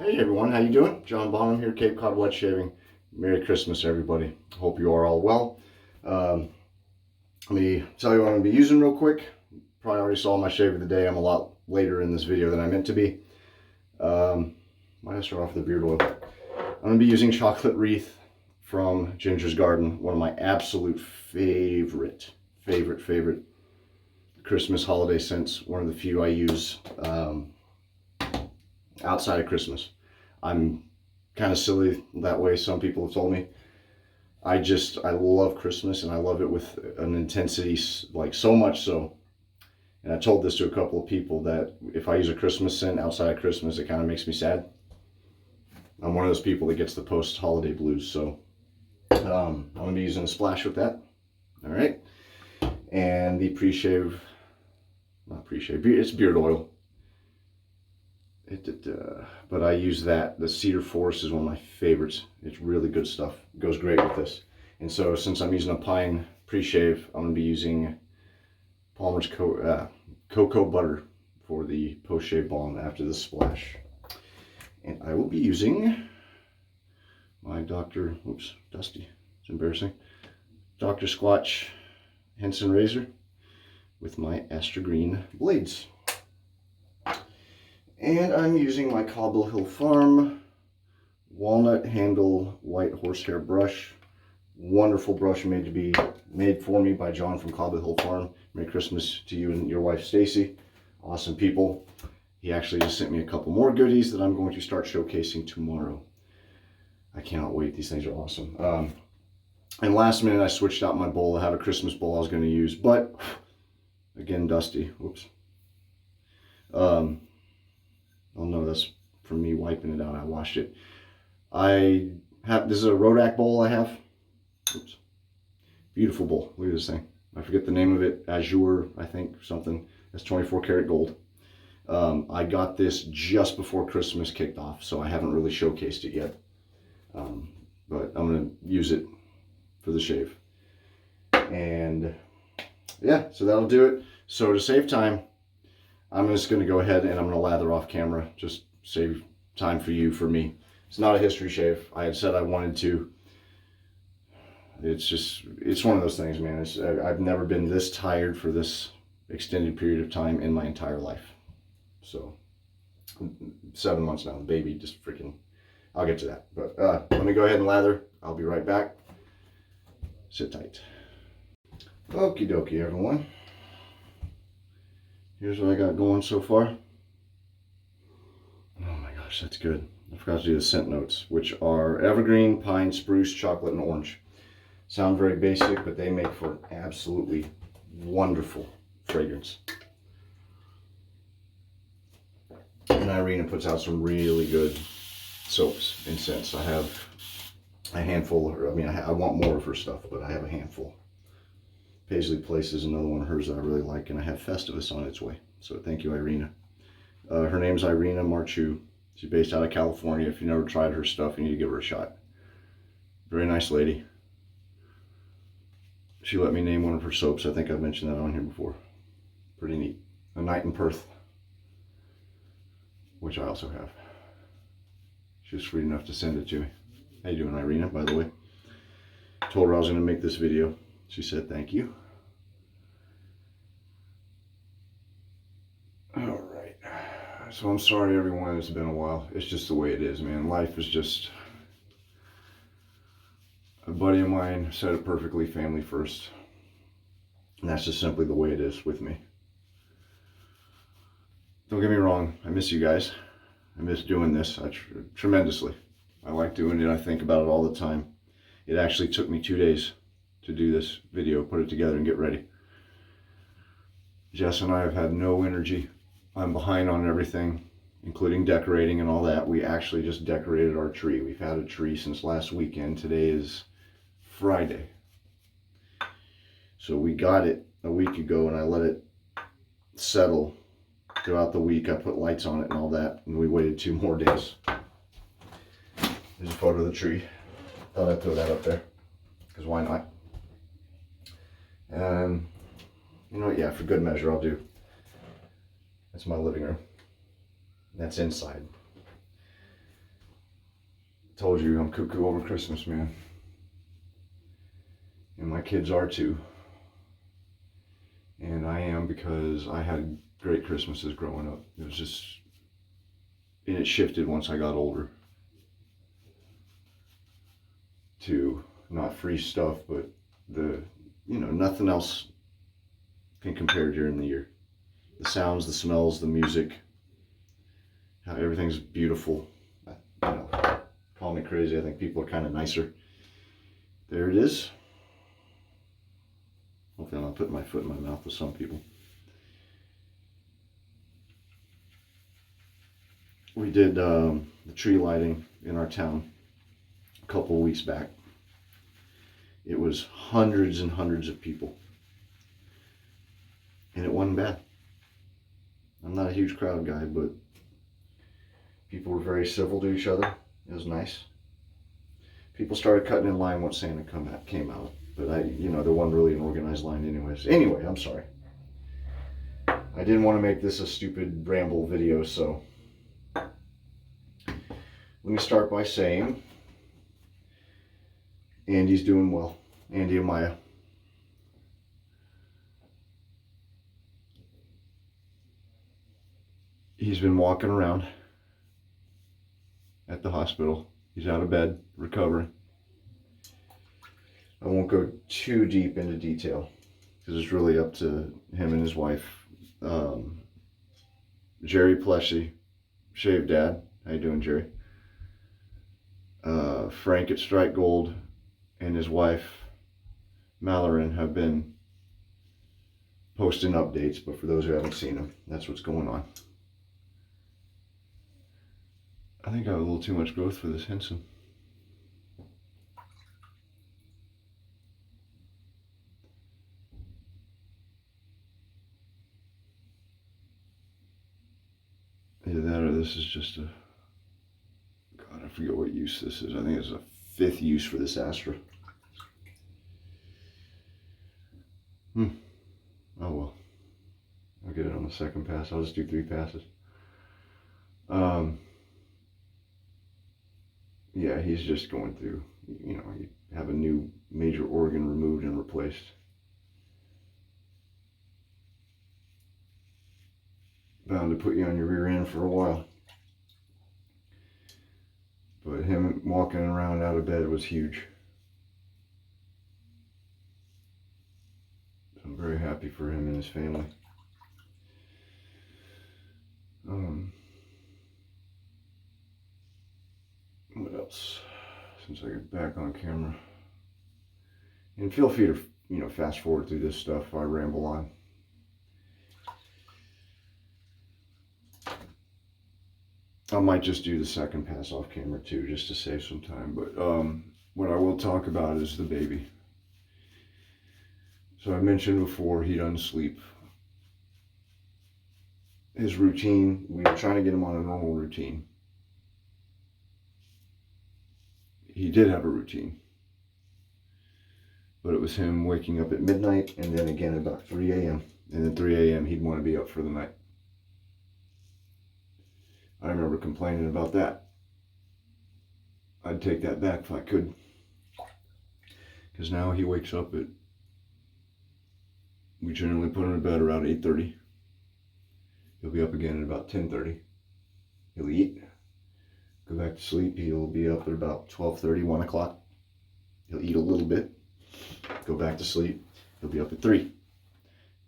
Hey everyone, how you doing? John Bonham here, Cape Cod Wet Shaving. Merry Christmas, everybody. Hope you are all well. Let me tell you what I'm going to be using real quick. Probably already saw my shave of the day. I'm a lot later in this video than I meant to be. Might have started off with the beard oil. I'm going to be using Chocolate Wreath from Ginger's Garden. One of my absolute favorite Christmas holiday scents. One of the few I use outside of Christmas. I'm kind of silly that way, some people have told me. I love Christmas, and I love it with an intensity, like so much so. And I told this to a couple of people that if I use a Christmas scent outside of Christmas, it kind of makes me sad. I'm one of those people that gets the post-holiday blues, so I'm going to be using a splash with that. All right. And the it's beard oil. But I use that. The Cedar Forest is one of my favorites. It's really good stuff. It goes great with this. And so since I'm using a pine pre-shave, I'm going to be using Palmer's cocoa butter for the post-shave balm after the splash. And I will be using my Dr. Dusty. It's embarrassing. Dr. Squatch Henson razor with my Evergreen blades. And I'm using my Cobble Hill Farm walnut handle white horsehair brush. Wonderful brush made for me by John from Cobble Hill Farm. Merry Christmas to you and your wife Stacy. Awesome people. He actually just sent me a couple more goodies that I'm going to start showcasing tomorrow. I cannot wait. These things are awesome. And last minute I switched out my bowl. I have a Christmas bowl I was going to use, but again, dusty. Whoops. Oh no, that's from me wiping it out. I washed it. This is a Rodak bowl I have. Oops. Beautiful bowl. Look at this thing. I forget the name of it. Azure, I think, something. That's 24 karat gold. I got this just before Christmas kicked off, so I haven't really showcased it yet. But I'm going to use it for the shave. And yeah, so that'll do it. So to save time, I'm just going to go ahead and I'm going to lather off camera. Just save time for you, for me. It's not a history shave. I had said I wanted to. It's one of those things, man. I've never been this tired for this extended period of time in my entire life. So 7 months now. The baby just freaking, I'll get to that. But let me go ahead and lather. I'll be right back. Sit tight. Okie dokie, everyone. Here's what I got going so far. Oh my gosh, that's good. I forgot to do the scent notes, which are Evergreen, Pine, Spruce, Chocolate, and Orange. Sound very basic, but they make for an absolutely wonderful fragrance. And Irina puts out some really good soaps and scents. I have a handful, I want more of her stuff, but I have a handful. Paisley Place is another one of hers that I really like, and I have Festivus on its way. So thank you, Irina. Her name's Irina Marchu. She's based out of California. If you never tried her stuff, you need to give her a shot. Very nice lady. She let me name one of her soaps. I think I've mentioned that on here before. Pretty neat. A Night in Perth, which I also have. She was sweet enough to send it to me. How you doing, Irina, by the way? Told her I was going to make this video. She said thank you. All right. So I'm sorry, everyone. It's been a while. It's just the way it is, man. Life is just... A buddy of mine said it perfectly, family first. And that's just simply the way it is with me. Don't get me wrong. I miss you guys. I miss doing this tremendously. I like doing it. I think about it all the time. It actually took me 2 days to do this video, put it together and get ready. Jess and I have had no energy. I'm behind on everything, including decorating and all that. We actually just decorated our tree. We've had a tree since last weekend. Today is Friday. So we got it a week ago and I let it settle throughout the week. I put lights on it and all that, and we waited 2 more days. There's a photo of the tree. Thought I'd throw that up there, because why not? You know what, yeah, for good measure I'll do. That's my living room. That's inside. told you I'm cuckoo over Christmas, man. And my kids are too. And I am, because I had great Christmases growing up. It was just, and it shifted once I got older to not free stuff, but nothing else can compare during the year. The sounds, the smells, the music, how everything's beautiful. Call me crazy. I think people are kind of nicer. There it is. Hopefully I'm not putting my foot in my mouth with some people. We did the tree lighting in our town a couple of weeks back. It was hundreds and hundreds of people. And it wasn't bad. I'm not a huge crowd guy, but people were very civil to each other. It was nice. People started cutting in line once Santa came out. But there wasn't really an organized line anyways. Anyway, I'm sorry. I didn't want to make this a stupid ramble video, so let me start by saying Andy's doing well. Andy and Maya. He's been walking around at the hospital. He's out of bed, recovering. I won't go too deep into detail because it's really up to him and his wife. Jerry Plessy, Shave Dad. How you doing, Jerry? Frank at Strike Gold and his wife, Mallorin, have been posting updates, but for those who haven't seen them, that's what's going on. I think I have a little too much growth for this Henson. Either that or this is just a, God, I forget what use this is. I think it's a 5th use for this Astra. Oh well. I'll get it on the second pass. I'll just do 3 passes. Yeah, he's just going through, you have a new major organ removed and replaced. Bound to put you on your rear end for a while. But him walking around out of bed was huge. So I'm very happy for him and his family. What else? Since I get back on camera. And feel free to, fast forward through this stuff if I ramble on. I might just do the second pass off camera too, just to save some time. But what I will talk about is the baby. So I mentioned before, he doesn't sleep. His routine, we were trying to get him on a normal routine. He did have a routine. But it was him waking up at midnight and then again at about 3 a.m. And then 3 a.m. he'd want to be up for the night. I remember complaining about that. I'd take that back if I could. Because now he wakes up at, we generally put him to bed around 8:30. He'll be up again at about 10:30. He'll eat, go back to sleep. He'll be up at about 12:30, 1 o'clock. He'll eat a little bit, go back to sleep. He'll be up at 3.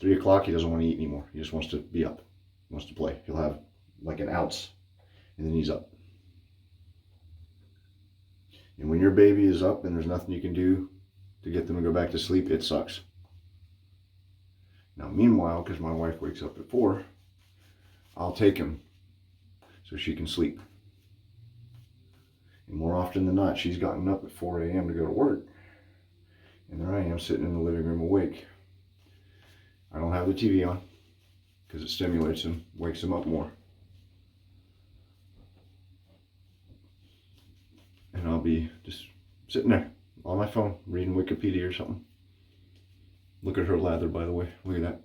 3 o'clock, he doesn't want to eat anymore. He just wants to be up, wants to play. He'll have like an ounce, and then he's up. And when your baby is up and there's nothing you can do to get them to go back to sleep, it sucks. Now, meanwhile, because my wife wakes up at 4, I'll take him so she can sleep. And more often than not, she's gotten up at 4 a.m. to go to work. And there I am sitting in the living room awake. I don't have the TV on because it stimulates him, wakes him up more. And I'll be just sitting there on my phone reading Wikipedia or something. Look at her lather, by the way. Look at that.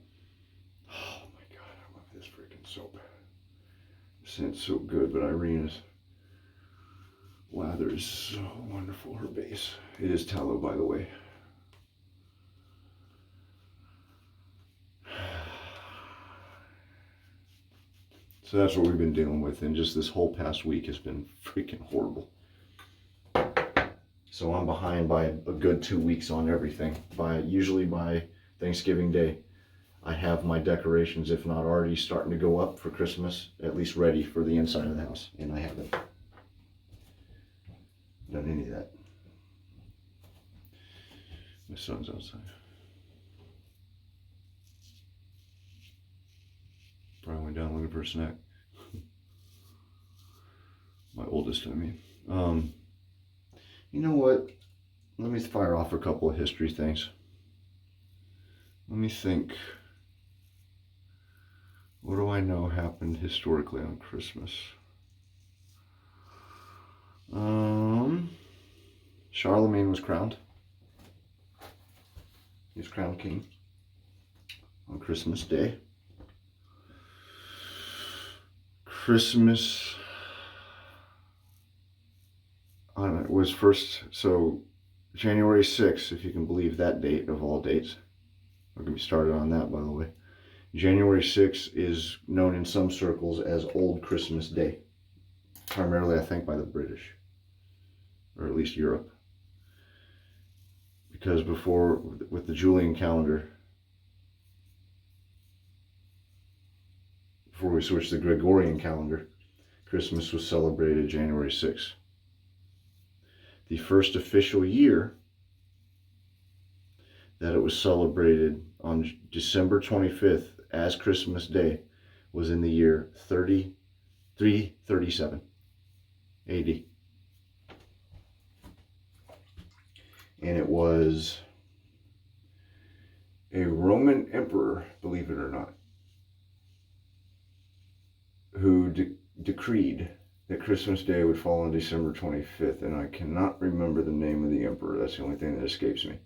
Oh my God, I love this freaking soap. The scent's so good, but Irene is lather is so wonderful, her base. It is tallow, by the way. So that's what we've been dealing with, and just this whole past week has been freaking horrible. So I'm behind by a good 2 weeks on everything. Usually by Thanksgiving Day, I have my decorations, if not already starting to go up for Christmas, at least ready for the inside of the house, and I haven't done any of that. My son's outside. Probably went down looking for a snack. My oldest, I mean. You know what? Let me fire off a couple of history things. Let me think. What do I know happened historically on Christmas? Charlemagne was crowned. He was crowned king on Christmas Day. Christmas was first, so January 6th, if you can believe that date of all dates. We're going to be started on that, by the way. January 6th is known in some circles as Old Christmas Day. Primarily, I think, by the British, or at least Europe. Because before, with the Julian calendar, before we switched to the Gregorian calendar, Christmas was celebrated January 6th. The first official year that it was celebrated on December 25th as Christmas Day was in the year 337 AD. And it was a Roman emperor, believe it or not, who decreed that Christmas Day would fall on December 25th, and I cannot remember the name of the emperor. That's the only thing that escapes me.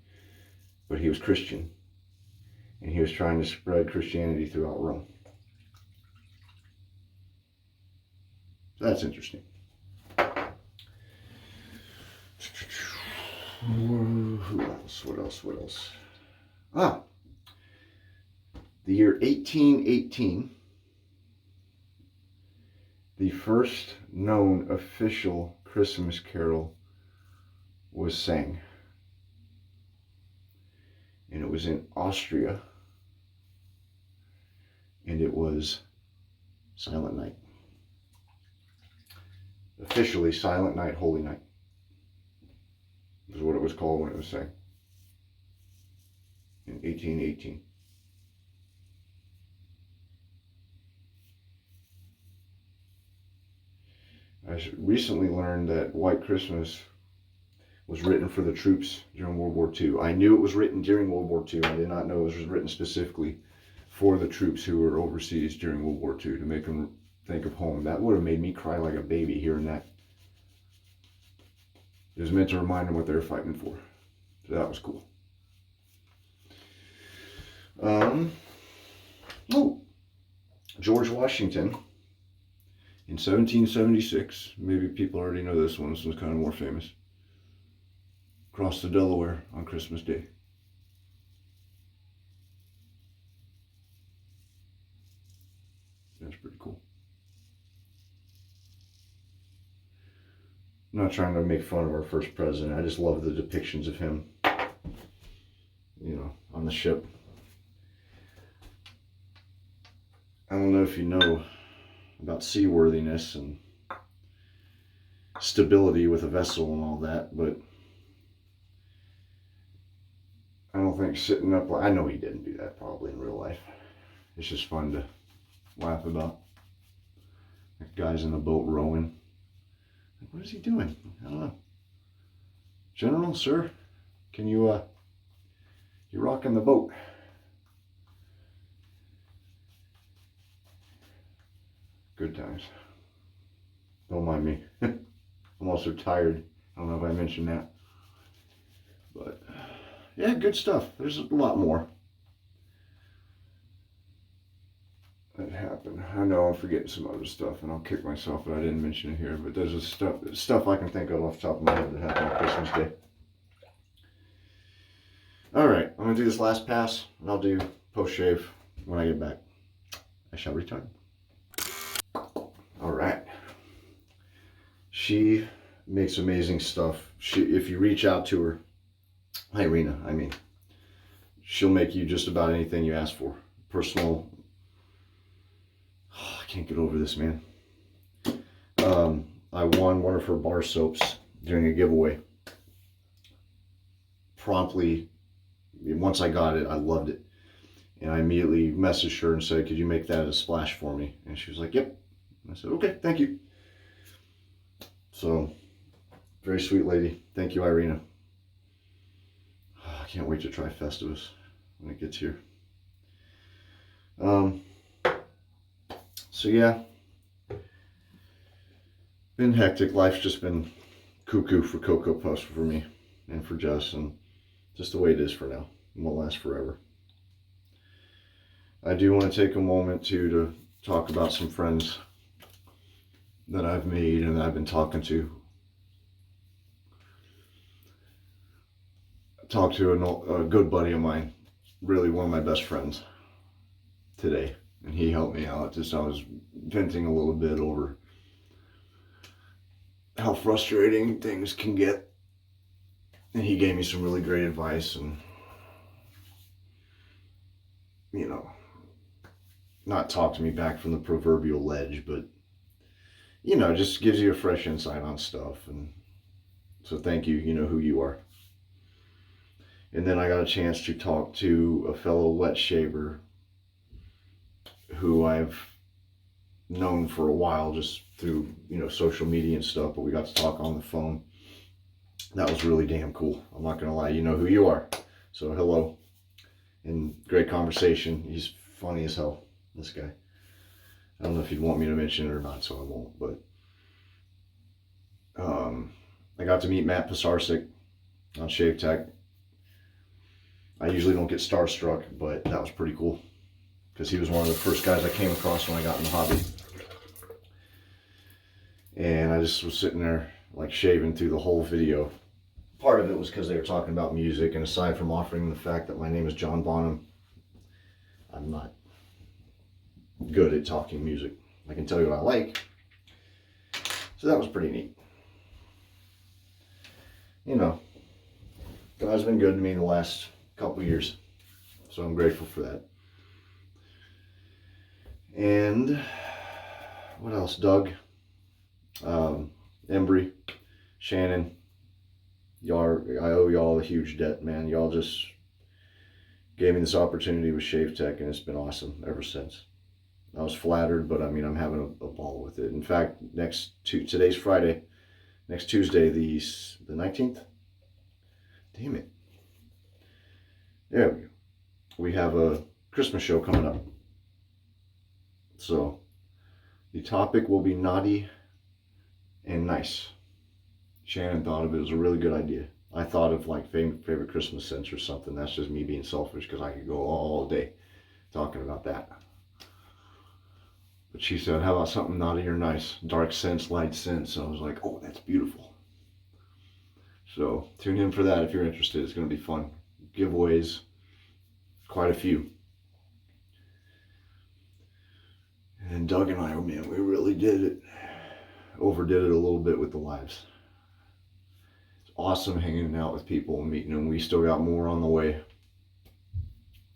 But he was Christian, and he was trying to spread Christianity throughout Rome. So that's interesting. Who else? What else? The year 1818, the first known official Christmas carol was sang. And it was in Austria. And it was Silent Night. Officially, Silent Night, Holy Night is what it was called when it was sang in 1818. I recently learned that White Christmas was written for the troops during World War II. I knew it was written during World War II. I did not know it was written specifically for the troops who were overseas during World War II to make them think of home. That would have made me cry like a baby hearing that. It was meant to remind them what they were fighting for. So that was cool. George Washington in 1776, maybe people already know this one, this one's kind of more famous, crossed the Delaware on Christmas Day. That's pretty cool. I'm not trying to make fun of our first president. I just love the depictions of him, you know, on the ship. I don't know if you know about seaworthiness and stability with a vessel and all that, but I don't think sitting up, I know he didn't do that probably in real life. It's just fun to laugh about. Like guys in the boat rowing. Like, what is he doing? I don't know. General, sir, can you you're rocking the boat. Good times. Don't mind me. I'm also tired. I don't know if I mentioned that. But yeah, good stuff. There's a lot more. that happened. I know I'm forgetting some other stuff, and I'll kick myself that I didn't mention it here. But there's a stuff I can think of off the top of my head that happened on Christmas Day. All right, I'm gonna do this last pass, and I'll do post shave when I get back. I shall return. All right. She makes amazing stuff. If you reach out to her, Irina, I mean, she'll make you just about anything you ask for. Personal. Oh, I can't get over this, man. I won one of her bar soaps during a giveaway. Promptly, once I got it, I loved it. And I immediately messaged her and said, could you make that a splash for me? And she was like, yep. And I said, okay, thank you. So, very sweet lady. Thank you, Irina. Oh, I can't wait to try Festivus when it gets here. So yeah, been hectic. Life's just been cuckoo for Cocoa Puffs for me and for Jess, and just the way it is for now. It won't last forever. I do want to take a moment to talk about some friends that I've made and that I've been talking to. I talked to a good buddy of mine, really one of my best friends today, and he helped me out. I was venting a little bit over how frustrating things can get, and he gave me some really great advice, and you know, not talk to me back from the proverbial ledge, but you know, just gives you a fresh insight on stuff. And so thank you. You know who you are. And then I got a chance to talk to a fellow wet shaver who I've known for a while, just through, you know, social media and stuff, but we got to talk on the phone. That was really damn cool. I'm not gonna lie, you know who you are. So hello. And great conversation. He's funny as hell, this guy. I don't know if you'd want me to mention it or not, so I won't, but I got to meet Matt Pisarcik on Shave Tech. I usually don't get starstruck, but that was pretty cool because he was one of the first guys I came across when I got in the hobby. And I just was sitting there like shaving through the whole video. Part of it was because they were talking about music, and aside from offering the fact that my name is John Bonham, I'm not good at talking music. I can tell you what I like. So that was pretty neat. You know, God's been good to me the last couple years, so I'm grateful for that. And what else? Doug, Embry, Shannon, I owe y'all a huge debt, man. Y'all just gave me this opportunity with Shave Tech, and it's been awesome ever since. I was flattered, but I mean, I'm having a ball with it. In fact, today's Friday, next Tuesday, the 19th. Damn it. There we go. We have a Christmas show coming up. So the topic will be naughty and nice. Shannon thought of it as a really good idea. I thought of like favorite Christmas scents or something. That's just me being selfish because I could go all day talking about that. But she said, how about something naughty or nice? Dark scents, light scents. So I was like, oh, that's beautiful. So tune in for that if you're interested. It's going to be fun. Giveaways, quite a few. And Doug and I, oh man, we really did it. Overdid it a little bit with the lives. It's awesome hanging out with people and meeting them. We still got more on the way.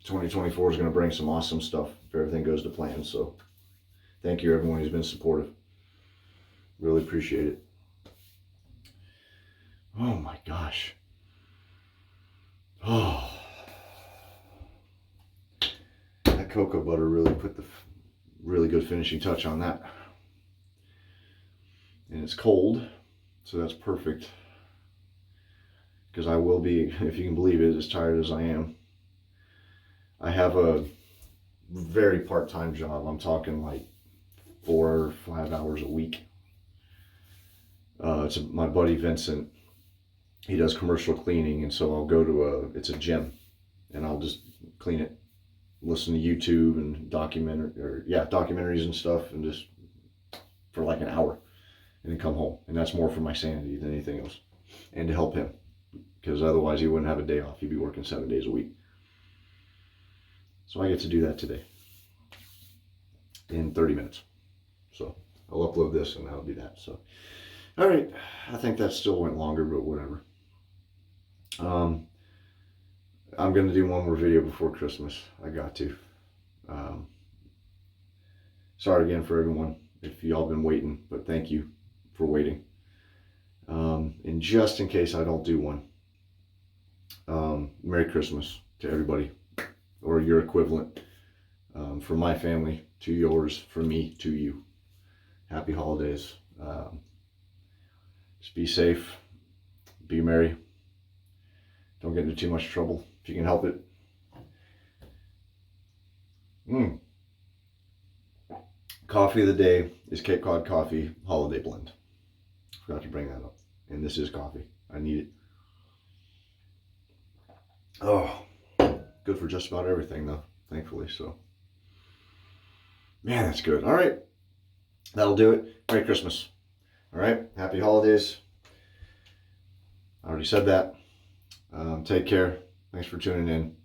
2024 is going to bring some awesome stuff if everything goes to plan. So thank you everyone who's been supportive. Really appreciate it. Oh my gosh. Oh. That cocoa butter really put the really good finishing touch on that. And it's cold, so that's perfect. Because I will be, if you can believe it, as tired as I am. I have a very part-time job. I'm talking like 4 or 5 hours a week. It's my buddy Vincent. He does commercial cleaning, and so I'll go to it's a gym, and I'll just clean it listen to YouTube and documentaries and stuff, and just for like an hour, and then come home. And that's more for my sanity than anything else, and to help him, because otherwise he wouldn't have a day off. He'd be working 7 days a week. So I get to do that today in 30 minutes. So I'll upload this and that'll be that. So, all right. I think that still went longer, but whatever. I'm going to do one more video before Christmas. I got to. Sorry again for everyone if y'all been waiting, but thank you for waiting. And just in case I don't do one, Merry Christmas to everybody, or your equivalent, from my family to yours, from me to you. Happy holidays. Just be safe, be merry. Don't get into too much trouble if you can help it. Coffee of the day is Cape Cod Coffee Holiday Blend. Forgot to bring that up. And this is coffee. I need it. Oh, good for just about everything though, thankfully. So, man, that's good. All right, that'll do it. Merry Christmas. All right, happy holidays. I already said that. Take care. Thanks for tuning in.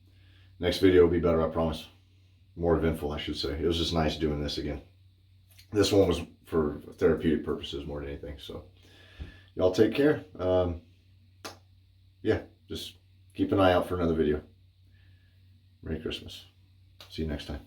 Next video will be better, I promise. More eventful, I should say. It was just nice doing this again. This one was for therapeutic purposes more than anything. So, y'all take care. Yeah, just keep an eye out for another video. Merry Christmas. See you next time.